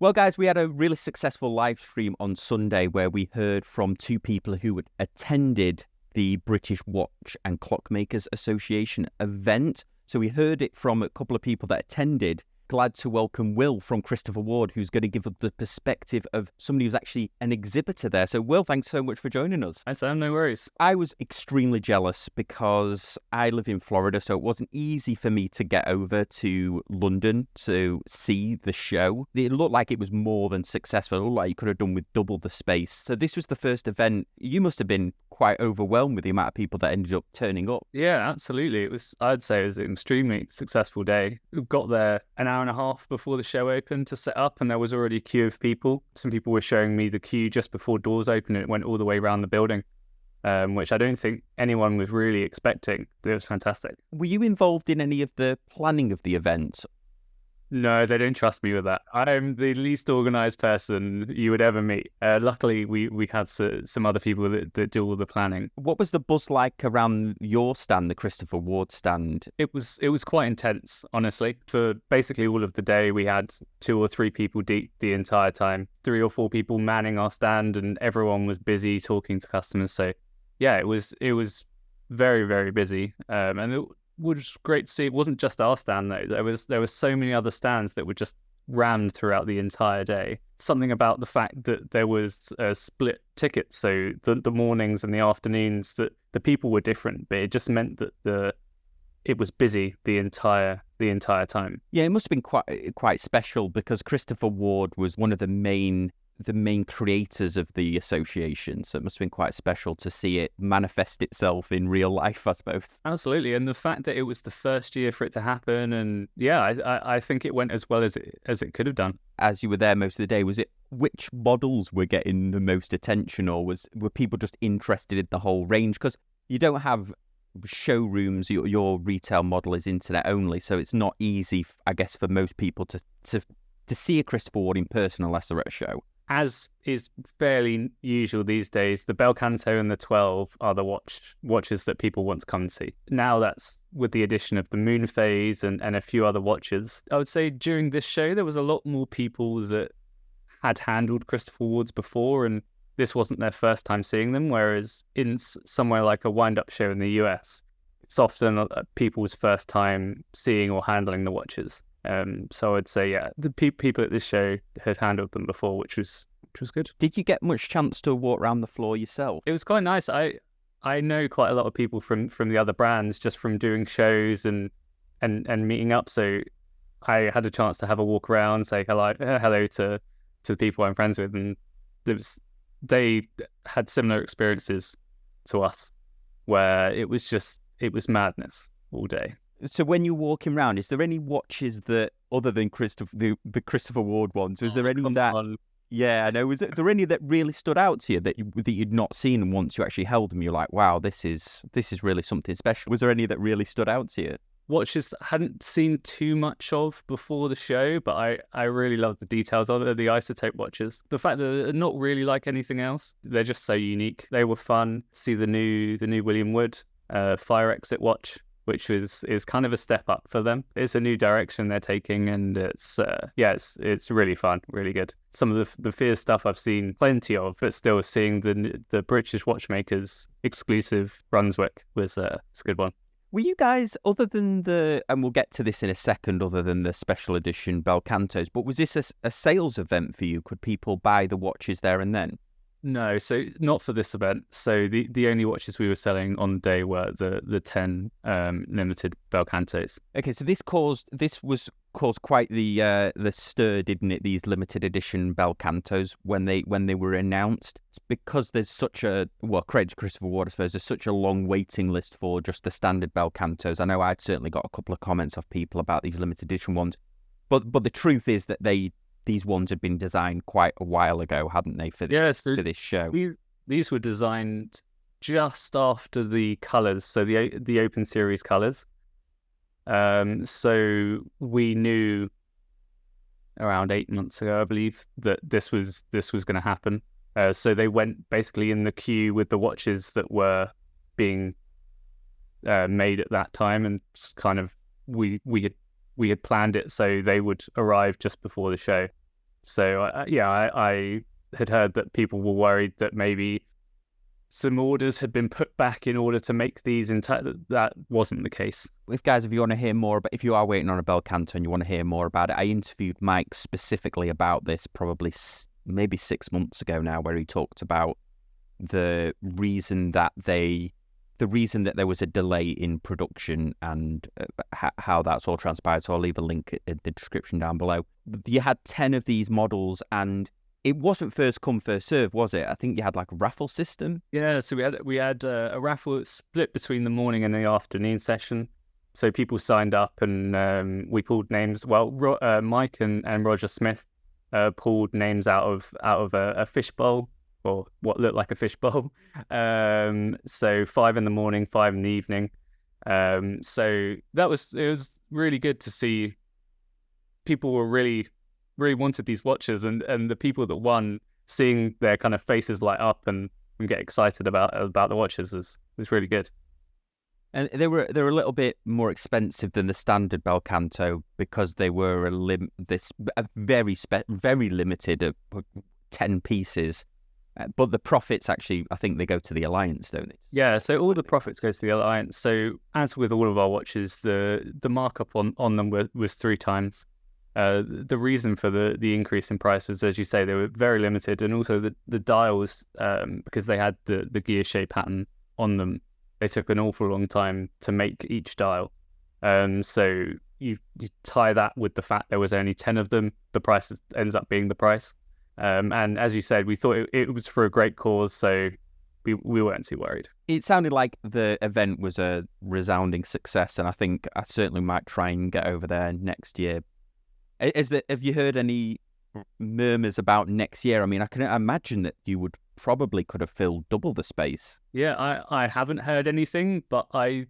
Well, guys, we had a really successful live stream on Sunday where we heard from two people who had attended the British Watch and Clockmakers Association event. So we heard it from a couple of people that attended. Glad to welcome Will from Christopher Ward, who's going to give us the perspective of somebody who's actually an exhibitor there. So, Will, thanks so much for joining us. Hi, Sam. No worries. I was extremely jealous because I live in Florida, so it wasn't easy for me to get over to London to see the show. It looked like it was more than successful. It looked like you could have done with double the space. So this was the first event. You must have been quite overwhelmed with the amount of people that ended up turning up. Yeah, absolutely. I'd say it was an extremely successful day. We got there an hour and a half before the show opened to set up, and there was already a queue of people. Some people were showing me the queue just before doors opened, and it went all the way around the building, which I don't think anyone was really expecting. It was fantastic. Were you involved in any of the planning of the event? No, they don't trust me with that. I'm the least organised person you would ever meet. Luckily, we had some other people that do all the planning. What was the buzz like around your stand, the Christopher Ward stand? It was quite intense, honestly. For basically all of the day, we had 2 or 3 people deep the entire time. 3 or 4 people manning our stand, and everyone was busy talking to customers. So, yeah, it was very, very busy. And it was great to see. It wasn't just our stand though. There was so many other stands that were just rammed throughout the entire day. Something about the fact that there was split tickets, so the mornings and the afternoons, that the people were different, but it just meant that it was busy the entire time. Yeah, it must have been quite special because Christopher Ward was one of the main creators of the association, so it must have been quite special to see it manifest itself in real life, I suppose. Absolutely, and the fact that it was the first year for it to happen, and yeah, I think it went as well as it could have done. As you were there most of the day, was it which models were getting the most attention, or were people just interested in the whole range? Because you don't have showrooms, your retail model is internet only, so it's not easy, I guess, for most people to see a Christopher Ward in person unless they're at a show. As is fairly usual these days, the Bel Canto and the 12 are the watches that people want to come and see. Now that's with the addition of the Moon Phase and a few other watches. I would say during this show, there was a lot more people that had handled Christopher Wards before, and this wasn't their first time seeing them, whereas in somewhere like a wind-up show in the US, it's often people's first time seeing or handling the watches. So I'd say, yeah, the people at this show had handled them before, which was good. Did you get much chance to walk around the floor yourself? It was quite nice. I know quite a lot of people from the other brands just from doing shows and meeting up. So I had a chance to have a walk around, say hello to the people I'm friends with, and they had similar experiences to us, where it was madness all day. So when you're walking around, is there any watches that, other than the Christopher Ward ones, was there any that... Yeah, I know. Was there any that really stood out to you that you'd not seen, and once you actually held them, you're like, wow, this is really something special? Was there any that really stood out to you? Watches that I hadn't seen too much of before the show, but I really love the details of it, the isotope watches. The fact that they're not really like anything else, they're just so unique. They were fun. See the new William Wood fire exit watch, which is kind of a step up for them. It's a new direction they're taking, and it's really fun, really good. Some of the fierce stuff I've seen plenty of, but still seeing the British watchmakers exclusive Brunswick was a good one. Were you guys, other than and we'll get to this in a second, other than the special edition Bel Cantos, but was this a sales event for you? Could people buy the watches there and then? No, so not for this event. So the only watches we were selling on the day were the 10 limited Bel Cantos. Okay, so this was caused quite the stir, didn't it? These limited edition Bel Cantos when they were announced, it's because there's such a credit to Christopher Ward, I suppose. There's such a long waiting list for just the standard Bel Cantos. I know I'd certainly got a couple of comments off people about these limited edition ones, but the truth is that these ones had been designed quite a while ago, hadn't they, for this show? These were designed just after the colours, so the Open Series colours. So we knew around 8 months ago, I believe, that this was going to happen. So they went basically in the queue with the watches that were being made at that time, and kind of we had planned it so they would arrive just before the show. So I had heard that people were worried that maybe some orders had been put back in order to make these that wasn't the case. If you want to hear more about, if you are waiting on a Bel Canto and you want to hear more about it, I interviewed Mike specifically about this probably maybe 6 months ago now, where he talked about the reason that there was a delay in production and how that's all transpired. So I'll leave a link in the description down below. You had 10 of these models, and it wasn't first come, first serve, was it? I think you had like a raffle system. Yeah, so we had a raffle that split between the morning and the afternoon session. So people signed up, and we pulled names. Well, Mike and Roger Smith pulled names out of a fishbowl, or what looked like a fishbowl. So 5 in the morning, 5 in the evening. So it was really good to see people were really wanted these watches, and the people that won, seeing their kind of faces light up and get excited about the watches was really good. And they were a little bit more expensive than the standard Bel Canto because they were very limited, 10 pieces. But the profits actually, I think they go to the Alliance, don't they? Yeah, so all the profits go to the Alliance. So as with all of our watches, the markup on them was 3 times. The reason for the increase in price was, as you say, they were very limited, and also the dials, because they had the gear shape pattern on them, they took an awful long time to make each dial. So you tie that with the fact there was only 10 of them, the price ends up being the price. And as you said, we thought it was for a great cause, so we weren't too worried. It sounded like the event was a resounding success, and I think I certainly might try and get over there next year. Have you heard any murmurs about next year? I mean, I can imagine that you could have filled double the space. Yeah, I haven't heard anything, but I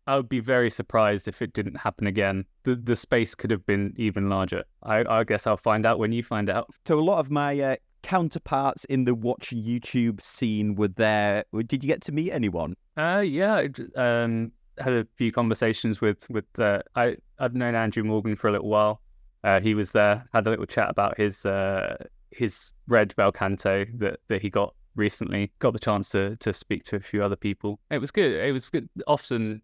would be very surprised if it didn't happen again. The space could have been even larger. I guess I'll find out when you find out. So a lot of my counterparts in the watch YouTube scene were there. Did you get to meet anyone? Yeah, had a few conversations with I've known Andrew Morgan for a little while. He was there, had a little chat about his red Bel Canto that he got recently. Got the chance to speak to a few other people. It was good. It was good. Often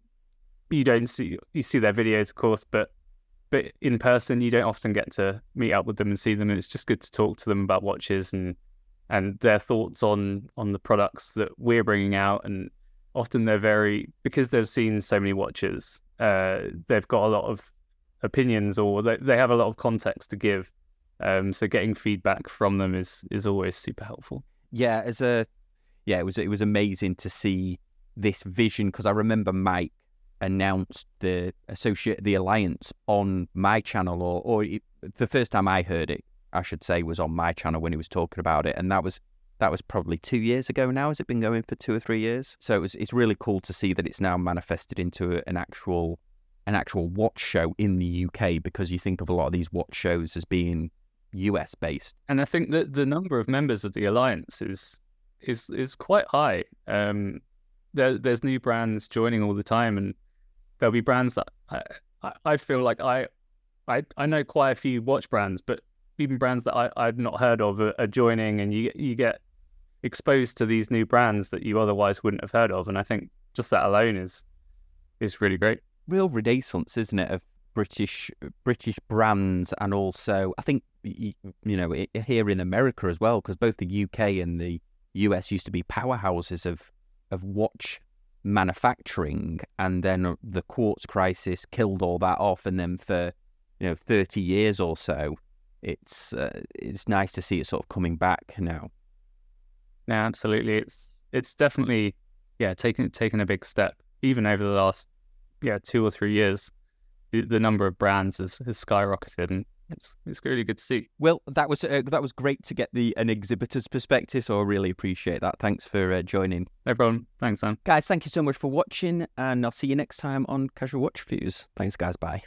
you see their videos, of course, but in person you don't often get to meet up with them and see them. And it's just good to talk to them about watches and their thoughts on the products that we're bringing out. And often because they've seen so many watches, they've got a lot of opinions, or they have a lot of context to give. So getting feedback from them is always super helpful. Yeah, it was amazing to see this vision, because I remember Mike announced the Alliance on my channel, or the first time I heard it, I should say, was on my channel when he was talking about it, and that was probably 2 years ago now. Has it been going for 2 or 3 years? So it's really cool to see that it's now manifested into an actual watch show in the UK, because you think of a lot of these watch shows as being US based. And I think that the number of members of the Alliance is quite high. There's new brands joining all the time, and there'll be brands that I feel like I know quite a few watch brands, but even brands that I'd not heard of are joining, and you get exposed to these new brands that you otherwise wouldn't have heard of. And I think just that alone is really great. Real renaissance, isn't it, of British brands, and also I think here in America as well, because both the UK and the US used to be powerhouses of watch manufacturing, and then the quartz crisis killed all that off, and then for 30 years or so, it's nice to see it sort of coming back now. Yeah, absolutely. It's definitely taken a big step, even over the last 2 or 3 years. The number of brands has skyrocketed, and it's really good to see. Well, that was great to get an exhibitor's perspective, so I really appreciate that. Thanks for joining. No problem. Thanks, Sam. Guys, thank you so much for watching, and I'll see you next time on Casual Watch Reviews. Thanks, guys. Bye.